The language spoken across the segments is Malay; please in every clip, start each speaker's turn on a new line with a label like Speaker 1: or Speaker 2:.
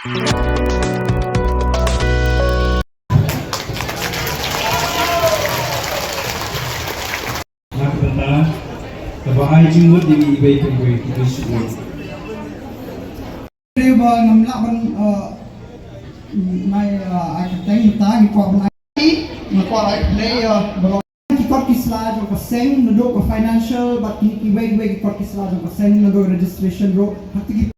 Speaker 1: Nakatanda, kabahay jingod yung ibay kagawin ito siguro.
Speaker 2: Ba ngamlaban may akateng tagi po na play kikot kislad o kaseng nado ko financial but kikiweg kikot kislad o kaseng nado registration ro hati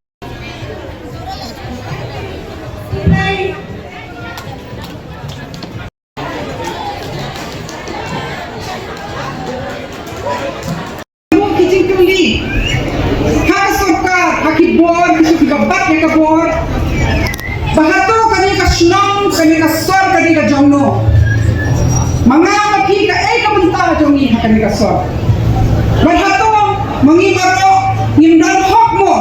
Speaker 3: bahato kani ka snong kani ka sor kani ka jongno mga maki ka kamunta jongi kani ka sor bahato mangi maro ngimdan hok mo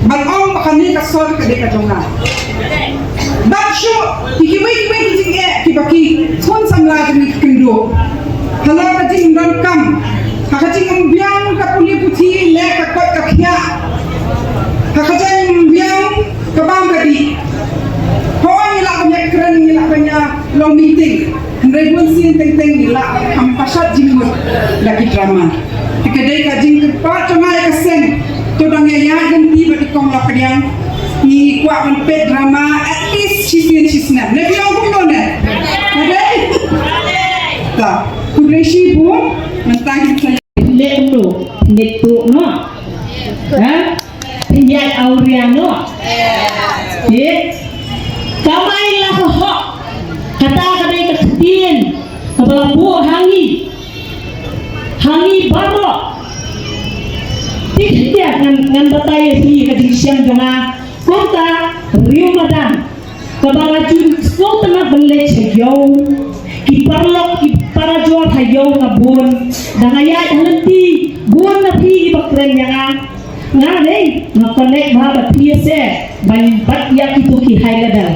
Speaker 3: balong kani ka sor kani ka jongna daksho kikiwei jinge kibaki kon samla kani kindo halo ka jing dan kam hakajing biang ka puli puthi le ka kot ka khia hakajing biang kabang tadi Hoy nila kanya keren nila kanya long meeting Rebun sin teng nila hampasat jingmut lagi drama Tikadai ka jing kepat cuma ya kesen Todang ya ganti bagi kong lapadiang Ni kuat menpet drama at least sisna Nabi yang kumno ne Kadai Tak Kubresi pun mentang kita
Speaker 4: Lek tu Netu no Tinggal Auriano kamay lah ho kata kadai kesedien kebalabu hangi baro tidak ngan batai si kading siang jonga kota Rio Madan kebalaju skol tengah belek sejauh kiparlok kipara jual hayau ngabun dangaya nanti bun napi bakren yang ngane ngakonek bahabat PSA bain bat ya itu ki high level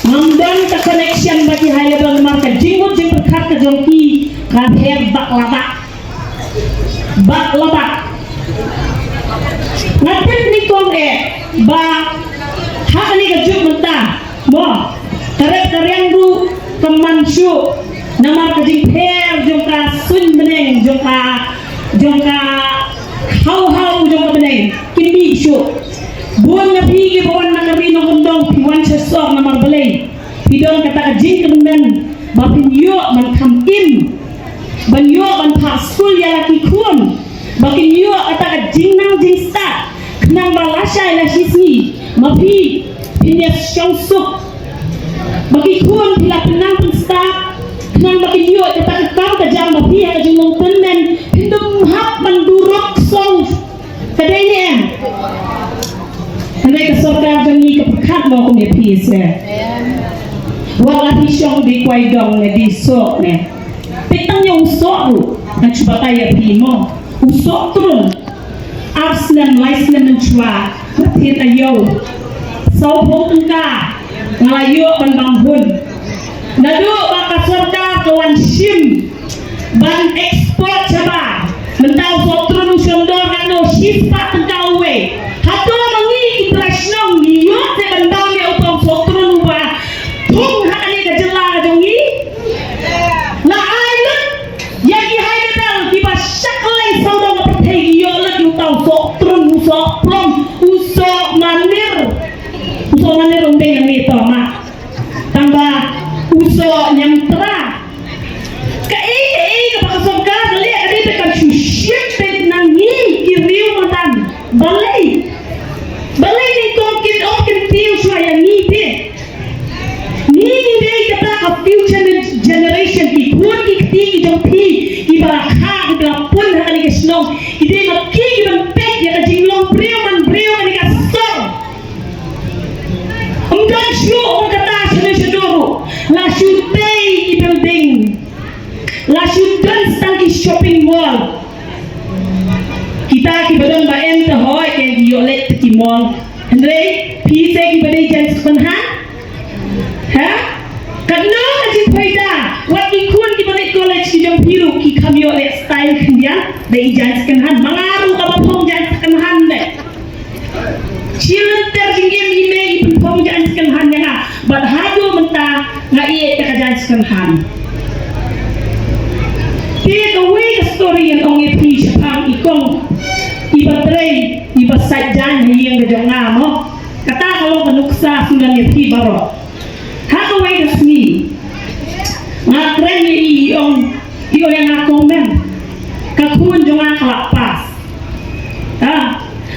Speaker 4: ngamdan ka connection bagi high level marka jingmut jing berkat ke jongki kan her bak labak ngaten ni kong ba hak ni ka juk mentah mo karet karyang du kemansu namar ka jing her jongka sun meneng jongka how jong benay kimbi syo buwan na pigi buwan na karino kundong piwan sa sok na marbalay pidong kata ka jing kemudian bapinyo man come in banyo man pa school ya laki kun bapinyo kata ka jing nang jing start nang balasya ila sisni mapi pinya syong suk baki kun pila penang pun start nang bapinyo kata ka kam ka jang mapi ka jing mong temen hindong hap mandurok song kadai ni Andai kesorkan jangi kepekat mau kong epis wala pisong di kwai dong ne di sok ne petang yang usok tu nak cuba tanya pimo usok turun absnem laisnem mencua bertiada yau sau pok tengka ngalayo banbangun nadu baka sorka kawan sim ban ekspor coba mentau sok turun usondor kano sifat tengka uwe hatu mangi impression niyo se bandang ne utong sok turun uba tung hakani ka jela jongi la ailut yagi haidal tiba syaklai saudang pertegi yo lagi utang sok turun usok plom usok manir umbe yang itu mak tambah usok nyamtra kapakasongka kali ada tekan syusyek pet nangi kiriu matan balai ni kokin okin tiu suaya ni be kata ka future generation ki pun ki ti ki jong pi ki ba kha ki ba pun ha ni ke snong ide ma ki ban pet ya ka jinglong breu man ni ka sor dan syu kata sedoro la syutei ki building la syudan stang ki shopping mall kita ki badon ba em ta hoy ke violet ki mall andre pi se ki badai jan sepenhan ha kadno ajin faida wat ki kun ki badai college ki jong biru ki kami oleh style kendian dai jan sepenhan mangaru ka ba phong jan sepenhan de chilter jingem kan han. Dia kawai ke story yang orang epi sepang ikong iba tray iba sajan yang gajang ngamo kata kalau penuksa sudah epi baro. Hakawai ke sini ngakren iong yang ngakomen kakun jonga kalapas.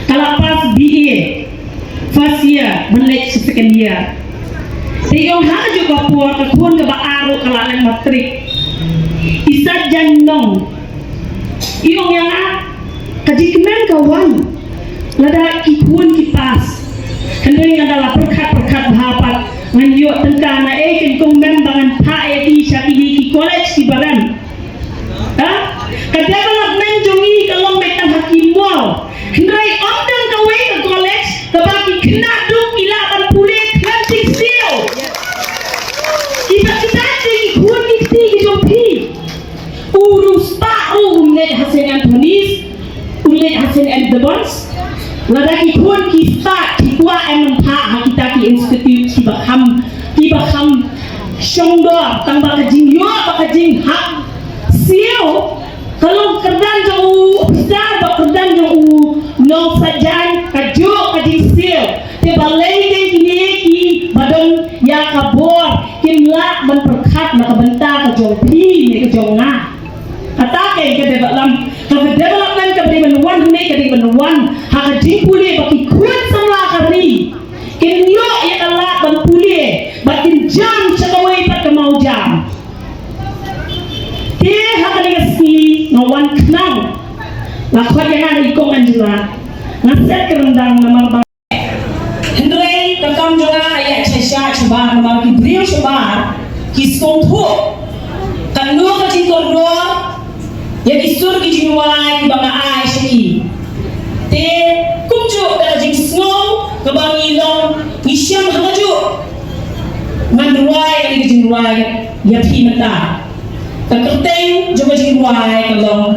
Speaker 4: Kalapas BA first year menek second year. Iong ha juga puar kakun ke baaro kalalan matrik. Isa janong iong yang kajikinan kawan lada kipun kipas kendali adalah perkat bahapat ngayok tentang kan komen bangan pae di syaki college di baran ka development jongi kalong betang hakimwal kendali omdang kawai ke college kabaki kena duk ilaban pulit planting steel kita ikut kiti jompi urus paru ulet Hasan Antonis ulet Hasan Aldebons ladaki pun kita kikwa empa kita ki institute kibaham syongdor tang bakajing yo bakajing hak siu kalau kerdan jauh besar kerdan jauh no sajan kaju kajing siu te balai ke ki badon ya kabor kimla berperkat na kabentar ke jompi ni ke jonga kata ke development ke development ni ke development hak jipuli baki kun sama kari kinyo ya kala ban puli bakin jam sakawai pat mau jam te hak ni si ngawan knang lakwat yang ikong anjula ngaset kerendang nama Hendrei kakam jonga ya chesha chubar nama ki brio chubar ki skontu kanu ka jinkordo ya kisur ki jinwai banga ai shaki te kumju ka jing snow ka bangi long isyam hangaju mandruai ka jinwai ya phi mata ka kerteng joga jinwai ka long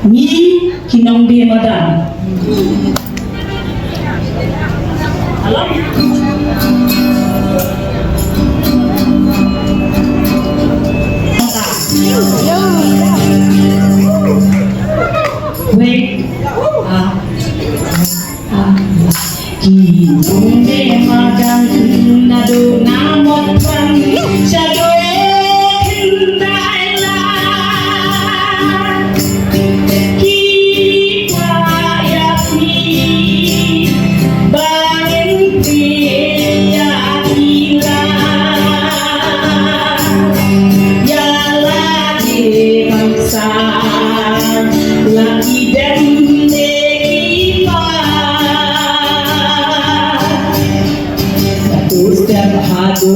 Speaker 4: ni kinong be madan halo wait Kibunde magang nado namot pang shadow hindaila kipayasmi bangin piyakila ya lagi bangsa lagi dan Hado